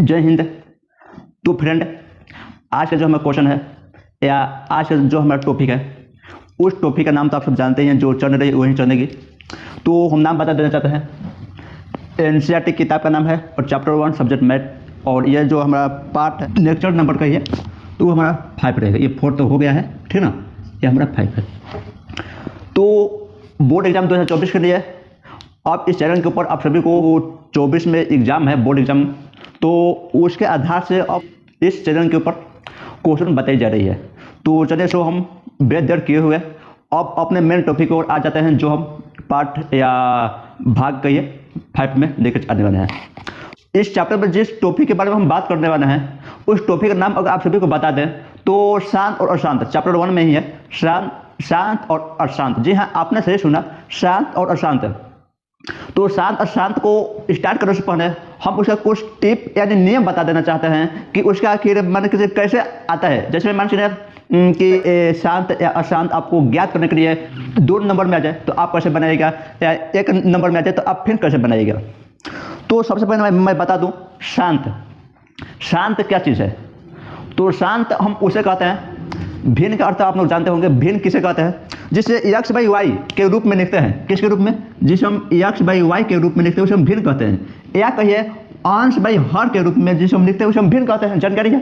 जय हिंद। तो फ्रेंड, आज का जो हमारा क्वेश्चन है या आज का जो हमारा टॉपिक है, उस टॉपिक का नाम तो आप सब जानते हैं, जो चल रही है वही चलेगी। तो हम नाम बता देना चाहते हैं। एनसीईआरटी किताब का नाम है और चैप्टर 1 सब्जेक्ट मैथ, और ये जो हमारा पार्ट है लेक्चर नंबर का ही है, तो हमारा 5 रहेगा। ये 4 तो हो गया है, ठीक ना, ये हमारा 5 है। तो बोर्ड एग्जाम 2024 के लिए अब इस चैनल के ऊपर आप सभी को 24 में एग्जाम है, बोर्ड एग्जाम, तो उसके आधार से अब इस चैनल के ऊपर क्वेश्चन बताई जा रही है। तो चलिए, सो हम बेद देर किए हुए अब अपने मेन टॉपिक की ओर आ जाते हैं, जो हम पार्ट या भाग कहिए 5 में लेकर आने वाले हैं। इस चैप्टर में जिस टॉपिक के बारे में हम बात करने वाले हैं, उस टॉपिक का नाम अगर आप सभी को बता दें तो शांत और अशांत, चैप्टर 1 में ही है, शांत और अशांत। जी हाँ, आपने सही सुना, शांत और अशांत। तो शांत और शांत को स्टार्ट करने से पहले हम उसका कुछ टिप यानी नियम बता देना चाहते हैं कि उसका आखिर मन कैसे आता है। जैसे मान लीजिए कि शांत या अशांत आपको ज्ञात करने के लिए 2 नंबर में आ जाए तो आप कैसे बनाइएगा, या 1 नंबर में आ जाए तो आप फिर कैसे बनाइएगा। तो सबसे पहले मैं बता दूं, शांत क्या चीज़ है। तो शांत हम उसे कहते हैं, भिन्न का अर्थ आप लोग जानते होंगे। भिन्न किसे कहते हैं? जिसे x बाई वाई के रूप में लिखते हैं। किसके रूप में? जिसे हम x बाई वाई के रूप में लिखते हैं उसे हम भिन्न कहते हैं। या कहिए अंश बाई हर के रूप में जिसे हम लिखते हैं उसे हम भिन्न कहते हैं। जानकारी है?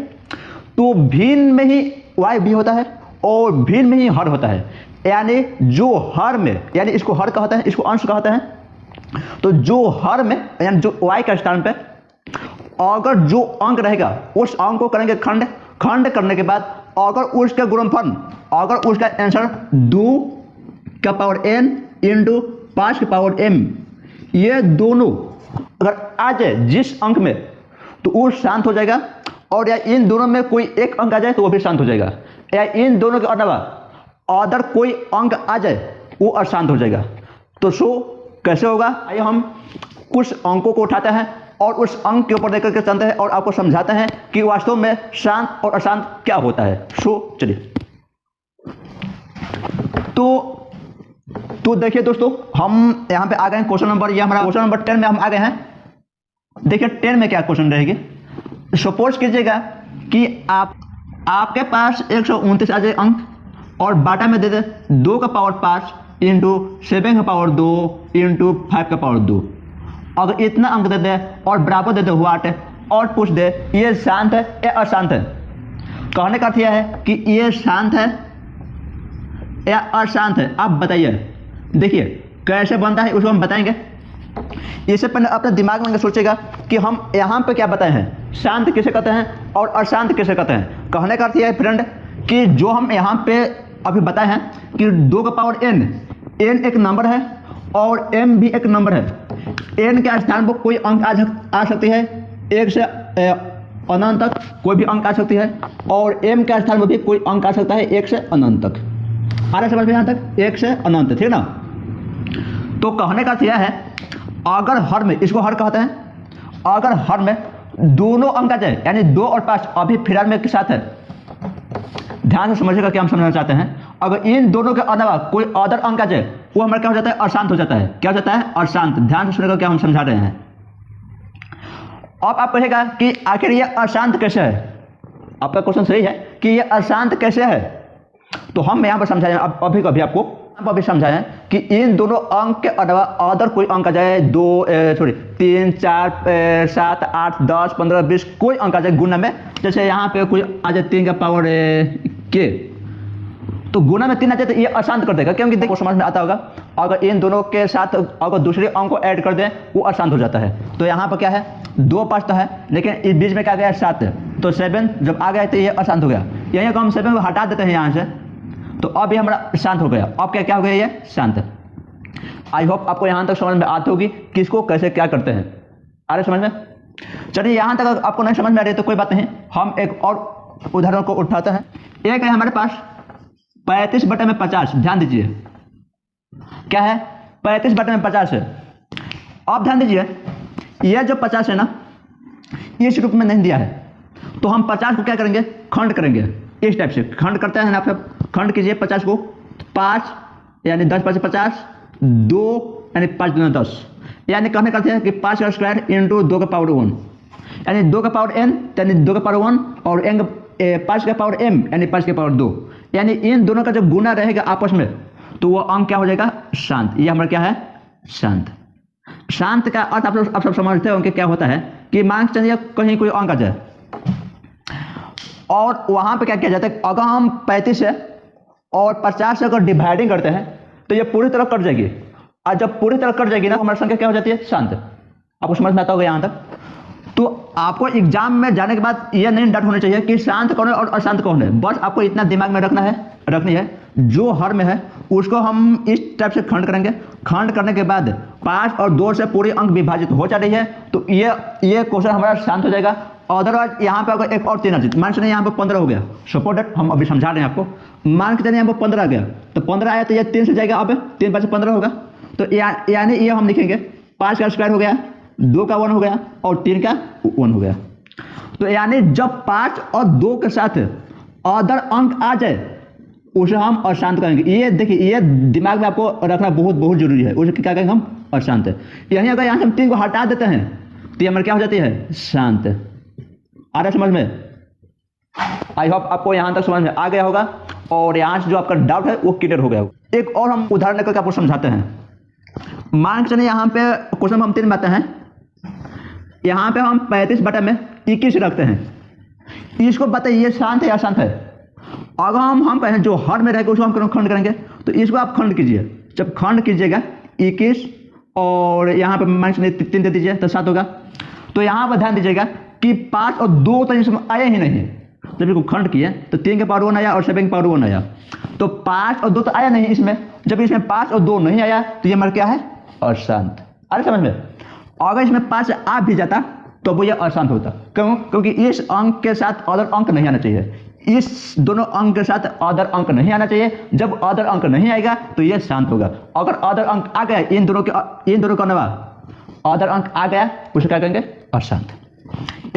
तो भिन्न में ही y भी होता है और भिन्न में ही हर होता है। यानी जो हर में, यानी इसको हर कहते हैं, इसको अंश कहते हैं। तो जो हर में यानी जो y का स्थान पे अगर जो अंक रहेगा उस अंक को करेंगे खंड करने के बाद अगर उसका गुणनफल, अगर उसका आंसर 2 का पावर n इंटू 5 के पावर m, ये दोनों अगर आ जाए जिस अंक में, तो वो शांत हो जाएगा। और या इन दोनों में कोई एक अंक आ जाए तो वो भी शांत हो जाएगा। या इन दोनों के अलावा अदर कोई अंक आ जाए वो अशांत हो जाएगा। तो सो कैसे होगा? आइए हम कुछ अंकों को उठाते हैं और उस अंक के ऊपर देख करके चलते हैं और आपको समझाते हैं कि वास्तव में शांत और अशांत क्या होता है। सो चलिए, तो देखिए दोस्तों, हम यहाँ पे आ गए हैं क्वेश्चन नंबर, ये हमारा क्वेश्चन नंबर 10 में हम आ गए हैं। देखिए 10 में क्या क्वेश्चन रहेगी। सपोज कीजिएगा कि आपके पास 129 आ जाए अंक और बाटा में दे दे 2 का पावर 5 इंटू 7 का पावर 2 इंटू 5 का पावर 2। अगर इतना अंक दे दे और बराबर दे दे व्हाट है और पूछ दे ये शांत है या अशांत है। कहने का अर्थ यह है कि ये शांत है या अशांत है, आप बताइए। देखिए कैसे बनता है उसको हम बताएंगे। इससे पहले अपने दिमाग में सोचेगा कि हम यहाँ पे क्या बताए हैं, शांत किसे कहते हैं और अशांत किसे कहते हैं। कहने का अर्थ यह है फ्रेंड कि जो हम यहाँ पे अभी बताए हैं कि 2 का पावर n एक नंबर है और m भी एक नंबर है। n के स्थान पर कोई अंक आ सकती है, 1 से अनंत तक कोई भी अंक आ सकती है, और m के स्थान पर भी कोई अंक आ सकता है 1 से अनंत तक। आ रहा समझ में यहाँ तक? 1 से अनंत, ठीक ना। तो कहने का अर्थ यह है, अगर हर में, इसको हर कहते हैं, अगर हर में दोनों अंक आ जाए यानी 2 और 5 अभी फिलहाल में के साथ है, ध्यान से समझिएगा क्या हम समझना चाहते हैं। अगर इन दोनों के अलावा कोई अदर अंक आ जाए वो हमारा क्या हो जाता है? अशांत हो जाता है। क्या हो जाता है? अशांत। ध्यान से सुनिएगा क्या हम समझा रहे हैं। अब आप कहेगा कि आखिर ये अशांत कैसे है। आपका क्वेश्चन सही है कि ये अशांत कैसे है। तो हम यहाँ पर समझाएं, अभी कभी आपको अभी समझाएं कि इन दोनों अंक के अलावा अदर कोई अंक आ जाए, 3 4 7 8 10 15 20 कोई अंक आ जाए गुना में। जैसे यहाँ पे कोई आ जाए 3 का पावर k, तो गुना में 3 आ जाए तो ये अशांत कर देगा, क्योंकि देखो समझ में आता होगा। अगर इन दोनों के साथ अगर दूसरे अंक को ऐड कर दें वो अशांत हो जाता है। तो यहाँ पर क्या है, 2 5 तो है, लेकिन इस बीच में क्या गया 7 है, तो 7 जब आ गया तो ये अशांत हो गया। यहीं को हम 7 को हटा देते हैं यहाँ से, तो अब ये हमारा शांत हो गया। अब क्या हो गया, ये शांत। आई होप आपको यहाँ तक समझ में आती होगी किसको कैसे क्या करते हैं। आ रहे समझ में? चलिए, यहाँ तक आपको नहीं समझ में आ रही तो कोई बात नहीं, हम एक और उदाहरण को उठाते हैं। एक है हमारे पास 35/50। ध्यान दीजिए, क्या है? 35/50 है। अब ध्यान दीजिए, यह जो 50 है ना, इस रूप में नहीं दिया है, तो हम 50 को क्या करेंगे? खंड करेंगे। इस टाइप से खंड करते हैं ना, आप सब खंड कीजिए 50 को। 5 यानी 10 5 50, 2 यानी 5 2 10, यानी कहने करते हैं कि 5 का स्क्वायर इंटू 2 का पावर 1। यानी 2 का पावर n यानी 2 का पावर 1 और 5 का पावर m यानी 5 का पावर 2, यानी इन दोनों का जब गुना रहेगा आपस में तो वो अंक क्या हो जाएगा? शांत। ये हमारा क्या है? शांत। शांत का अर्थ आप सब समझते होंगे क्या होता है कि मान के चलिए कहीं कोई अंक आ जाए और वहां पे क्या किया जाता है, अगर हम 35 है और 50 से अगर डिवाइडिंग करते हैं तो ये पूरी तरह कट जाएगी, और जब पूरी तरह कट जाएगी ना हमारी संख्या क्या हो जाती है? शांत। आपको समझ में आता होगा यहाँ तक? तो आपको एग्जाम में जाने के बाद ये नहीं डाउट होना चाहिए कि शांत कौन है और अशांत कौन है। बस आपको इतना दिमाग में रखनी है जो हर में है उसको हम इस टाइप से खंड करेंगे। खंड करने के बाद 5 और 2 से पूरी अंक विभाजित हो जा रही है तो ये क्वेश्चन हमारा शांत हो जाएगा। अदरवाइज यहाँ पे अगर एक और 3 आ जाए, मान चलिए यहाँ पे 15 हो गया, सपोर्ट दैट हम अभी समझा रहे हैं आपको, मान के चलिए यहाँ पे 15 आ गया, तो 15 आया तो ये 3 से जाएगा, अब 3 5 से 15 होगा, तो यानी ये हम लिखेंगे 5 का स्क्वायर हो गया, 2 का 1 हो गया और 3 का 1 हो गया। तो यानी जब 5 और 2 के साथ अदर अंक आ जाए उसे हम अशांत कहेंगे। ये देखिए, ये दिमाग में आपको रखना बहुत बहुत जरूरी है। उसे क्या कहेंगे हम? अशांत। यहीं अगर यहाँ से हम 3 को हटा देते हैं तो ये हमारे क्या हो जाती है? शांत। आ रहा समझ में? आई होप आपको यहाँ तक समझ में आ गया होगा और यहाँ से जो आपका डाउट है वो क्लियर हो गया होगा। एक और हम उदाहरण लेकर आपको समझाते हैं। मान के चलिए यहाँ पे क्वेश्चन हम 3 बातें हैं, यहाँ पे हम 35 बटा में 21 रखते हैं। इसको बताइए शांत है या अशांत है? अगर हम कहें जो हर में रहेगा उसको हम खंड करेंगे, तो इसको आप खंड कीजिए। जब खंड कीजिएगा 21 और यहाँ पे मान के 3 दे दीजिए तो 7 होगा। तो यहाँ पर ध्यान दीजिएगा कि 5 और 2 तो इसमें आया ही नहीं। जब इसको खंड किए तो 3 के पावर 1 आया और 7 के पावर 1 आया, तो 5 और 2 तो आया नहीं इसमें। जब इसमें 5 और 2 नहीं आया तो ये हमारा क्या है? अशांत। अरे समझ में? अगर इसमें 5 आ भी जाता तो वो ये अशांत होता। क्यों? क्योंकि इस अंक के साथ अदर अंक नहीं आना चाहिए, इस दोनों अंक के साथ अदर अंक नहीं आना चाहिए। जब अदर अंक नहीं आएगा तो ये शांत होगा। अगर अदर अंक आ गया, इन दोनों का नवा अदर अंक आ गया, उसे क्या कहेंगे? अशांत।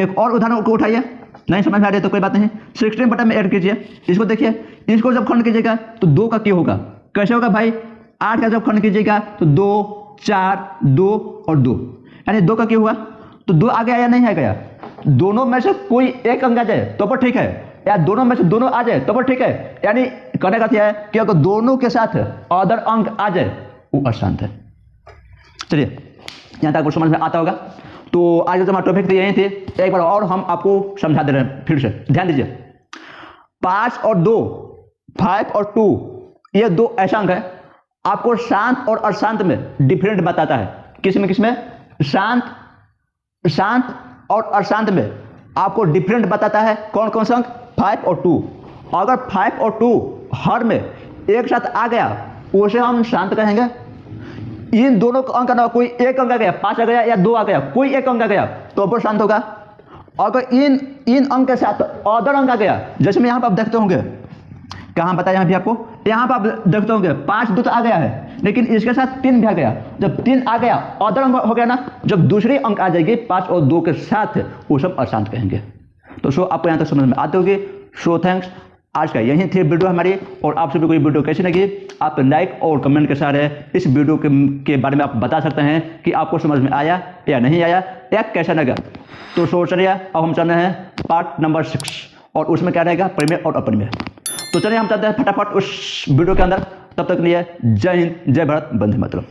एक और उदाहरण को उठाइए, नहीं समझ में आ रही है तो कोई बात नहीं, 16 बटा में ऐड कीजिए। इसको देखिए, इसको जब खंड कीजिएगा तो 2 का क्यों होगा? कैसे होगा भाई? 8 का जब खंड कीजिएगा तो 2 4 2 और 2, यानी 2 का क्यों हुआ? तो 2 आ गया या नहीं आ गया? दोनों में से कोई एक अंक आ जाए तो पर ठीक है, या दोनों में से दोनों आ जाए तो पर ठीक है। यानी कहने का है कि अगर दोनों के साथ अदर अंक आ जाए वो अशांत है। चलिए यहाँ तक आपको समझ में आता होगा। तो आज जो हमारा टॉपिक यही थे, एक बार और हम आपको समझा दे रहे हैं फिर से, ध्यान दीजिए। 5 और 2, 5 और 2, ये 2 ऐसा अंक है आपको शांत और अशांत में डिफरेंट बताता है। किसमें? शांत और अशांत में आपको डिफरेंट बताता है। कौन कौन सा अंक? 5 और 2। अगर 5 और 2 हर में एक साथ आ गया उसे हम शांत कहेंगे। इन दोनों अंक ना कोई एक अंक आ गया, 5 आ गया या 2 आ गया, कोई एक अंक आ गया तो वो शांत होगा। अगर इन अंक के साथ अदर अंक आ गया, जैसे में यहाँ पर आप देखते होंगे, कहाँ बताया यहाँ भी आपको, यहाँ पर आप देखते होंगे 5 2 तो आ गया है, लेकिन इसके साथ 3 भी आ गया। जब 3 आ गया अदर अंक हो गया ना, जब दूसरी अंक आ जाएगी 5 और 2 के साथ, वो सब अशांत कहेंगे। तो सो आपको यहाँ तक समझ में आते होगी। So thanks. आज का यही थी वीडियो हमारी, और आप सभी को ये वीडियो कैसी लगी आप लाइक और कमेंट के साथ इस वीडियो के बारे में आप बता सकते हैं कि आपको समझ में आया या नहीं आया या कैसा लगा। तो सो चलिए अब हम चल रहे हैं पार्ट नंबर 6, और उसमें क्या रहेगा? परिमेय और अपरिमेय। तो चलिए हम चलते हैं फटाफट उस वीडियो के अंदर। तब तक के लिए जय हिंद, जय भारत, वंदे मातरम।